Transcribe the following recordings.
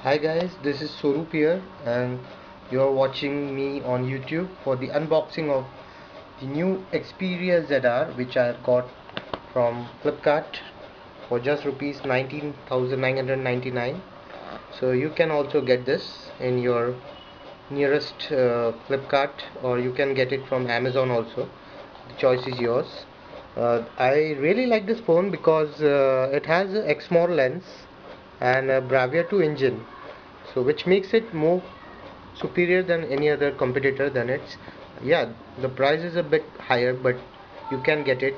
Hi guys, this is Sorup here and you're watching me on YouTube for the unboxing of the new Xperia ZR which I got from Flipkart for just rupees 19,999. So you can also get this in your nearest Flipkart, or you can get it from Amazon also. The choice is yours. I really like this phone because it has a Exmor lens and a Bravia 2 engine, so which makes it more superior than any other competitor than its. Yeah, the price is a bit higher, but you can get it.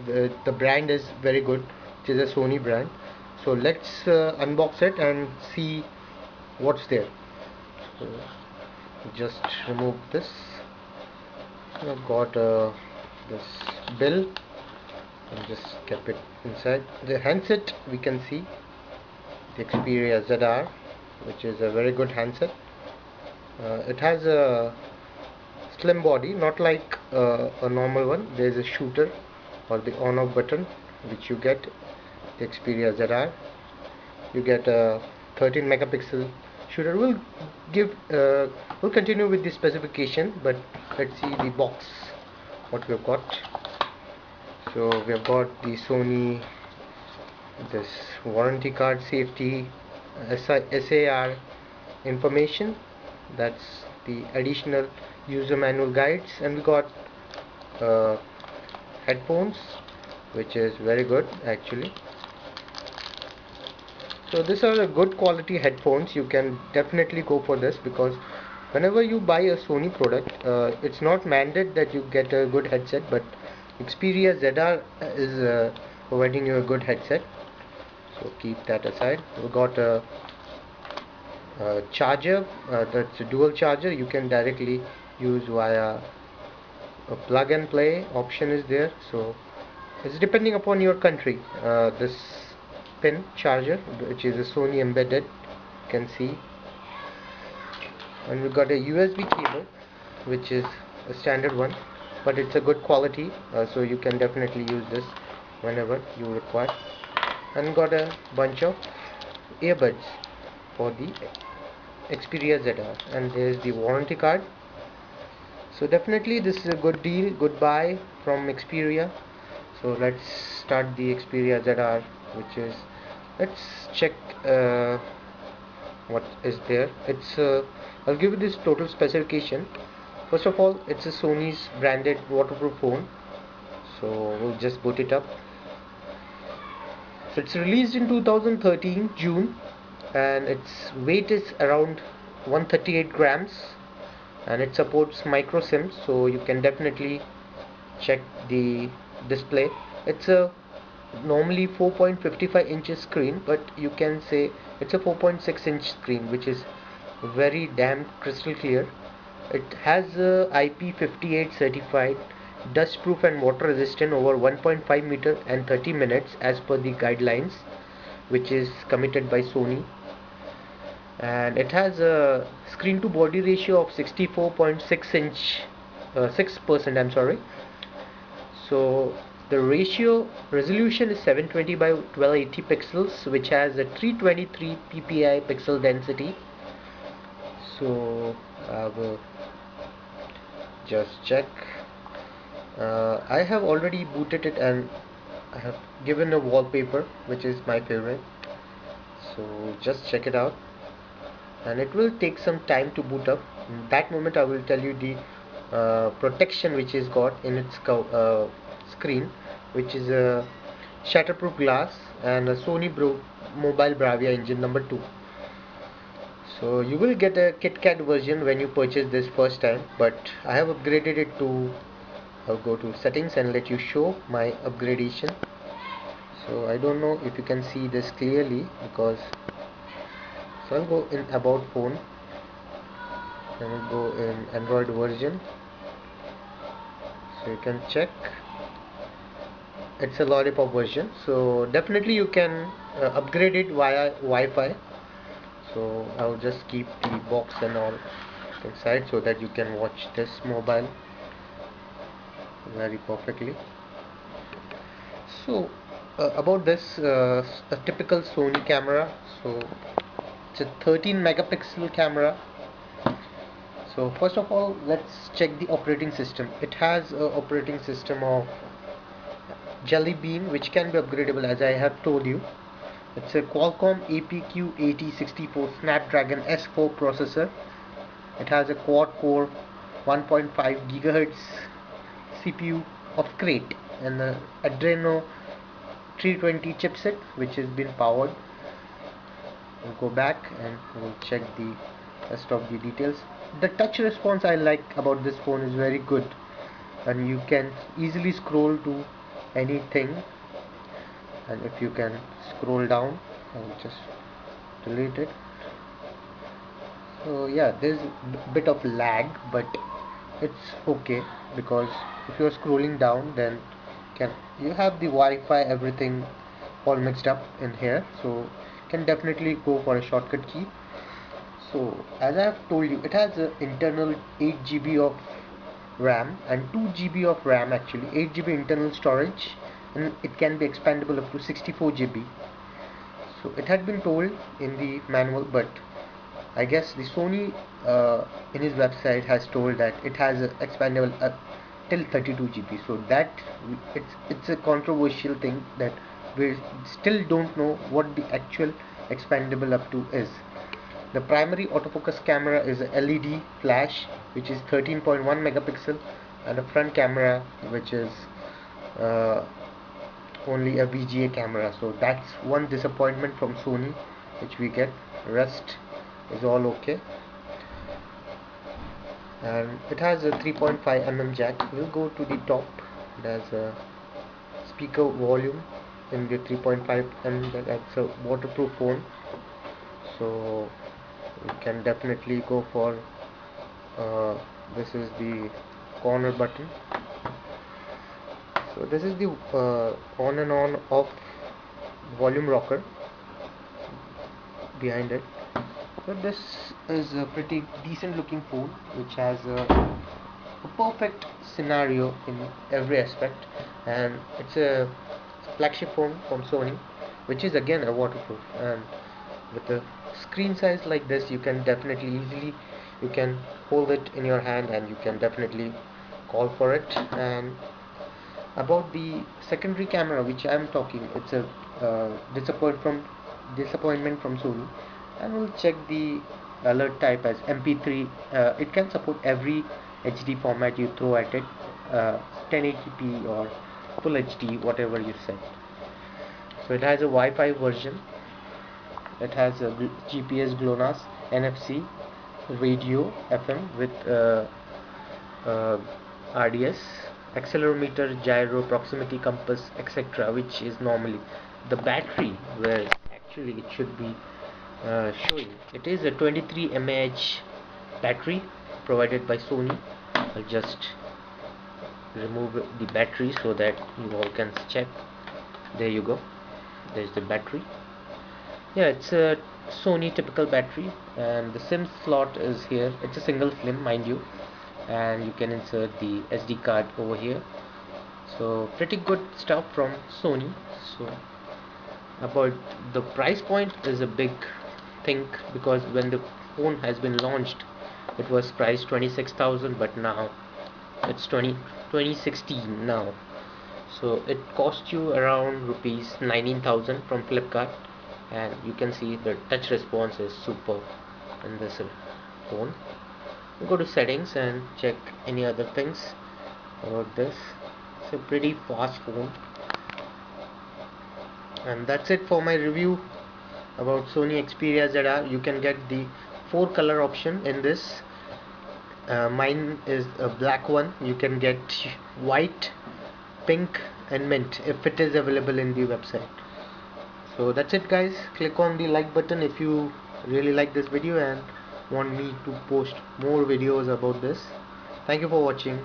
The brand is very good. It is a Sony brand. So let's unbox it and see what's there. So just remove this. I've got this bill and just kept it inside. The handset, we can see the Xperia ZR, which is a very good handset. It has a slim body, not like a normal one. There is a shooter or the on off button which you get the Xperia ZR. You get a 13 megapixel shooter. We'll continue with the specification, but let's see the box what we've got. So we've got the Sony, this warranty card, safety, SAR information, that's the additional user manual guides, and we got uh, headphones, which is very good actually. So these are a good quality headphones. You can definitely go for this because whenever you buy a Sony product, it's not mandated that you get a good headset, but Xperia ZR is providing you a good headset. So keep that aside. We got a charger, that's a dual charger. You can directly use via a plug and play option is there. So it's depending upon your country. This pin charger, which is a Sony embedded, you can see, and we got a USB cable, which is a standard one, but it's a good quality, so you can definitely use this whenever you require. And got a bunch of earbuds for the Xperia ZR, and there's the warranty card. So definitely this is a good deal, good buy from Xperia. So let's start the Xperia ZR, which is, let's check what is there. I'll give you this total specification. First of all, it's a Sony's branded waterproof phone. So we'll just boot it up. So it's released in 2013 June, and its weight is around 138 grams, and it supports micro SIM, so you can definitely check the display. It's a normally 4.55 inches screen, but you can say it's a 4.6 inch screen, which is very damn crystal clear. It has a IP58 certified, dust proof and water resistant over 1.5 meter and 30 minutes as per the guidelines, which is committed by Sony. And it has a screen to body ratio of 64.6 inch 6%, I'm sorry. So the ratio resolution is 720 by 1280 pixels, which has a 323 ppi pixel density. So I will just check. I have already booted it and I have given a wallpaper which is my favorite, so just check it out, and it will take some time to boot up. In that moment I will tell you the protection which is got in its screen, which is a shatterproof glass and a Sony Mobile Bravia engine number 2. So you will get a KitKat version when you purchase this first time, but I have upgraded it to, I'll go to settings and let you show my upgradation. So I don't know if you can see this clearly, because so I'll go in about phone and I'll go in Android version, so you can check it's a lollipop version. So definitely you can upgrade it via Wi-Fi. So I'll just keep the box and all inside so that you can watch this mobile very perfectly. So about this, a typical Sony camera. So It's a 13 megapixel camera. So first of all, let's check the operating system. It has a operating system of Jelly Bean, which can be upgradable as I have told you. It's a Qualcomm APQ8064 Snapdragon S4 processor. It has a quad-core 1.5 GHz CPU of Crate and the Adreno 320 chipset, which has been powered. We'll go back and we'll check the rest of the details. The touch response I like about this phone is very good, and you can easily scroll to anything. And if you can scroll down, I'll just delete it. So yeah, there's a bit of lag, but it's okay, because if you're scrolling down, then can you have the Wi-Fi, everything all mixed up in here, so can definitely go for a shortcut key. So as I have told you, it has an internal 8 GB of RAM and 2 GB of RAM, actually 8 GB internal storage, and it can be expandable up to 64 GB. So it had been told in the manual, but I guess the Sony in his website has told that it has a expandable till 32 GB. So that it's a controversial thing that we still don't know what the actual expandable up to is. The primary autofocus camera is a LED flash, which is 13.1 megapixel, and a front camera which is uh, only a VGA camera. So that's one disappointment from Sony which we get. Rest is all okay, and it has a 3.5 mm jack. We'll go to the top. It has a speaker volume in the 3.5 mm jack. It's a waterproof phone, so you can definitely go for this is the corner button. So this is the on and on off volume rocker behind it. So this is a pretty decent looking phone which has a perfect scenario in every aspect, and it's a flagship phone from Sony, which is again a waterproof, and with a screen size like this you can definitely easily you can hold it in your hand and you can definitely call for it. And about the secondary camera which I am talking, it's a disappointment from Sony, and we'll check the alert type as MP3. It can support every HD format you throw at it, 1080p or full HD, whatever you set. So it has a Wi-Fi version. It has a GPS, GLONASS, NFC, radio, FM with RDS, accelerometer, gyro, proximity compass, etc., which is normally the battery where actually it should be showing. It is a 23 mAh battery provided by Sony. I'll just remove the battery so that you all can check. There you go, there's the battery. Yeah, it's a Sony typical battery, and the SIM slot is here. It's a single SIM, mind you, and you can insert the SD card over here. So pretty good stuff from Sony. So about the price point is a big thing, because when the phone has been launched it was priced 26,000, but now it's 2016 now. So it cost you around rupees 19,000 from Flipkart, and you can see the touch response is super in this phone. Go to settings and check any other things about this. It's a pretty fast phone, and that's it for my review about Sony Xperia ZR. You can get the 4 color option in this. Mine is a black one. You can get white, pink and mint if it is available in the website. So that's it guys. Click on the like button if you really like this video and want me to post more videos about this. Thank you for watching.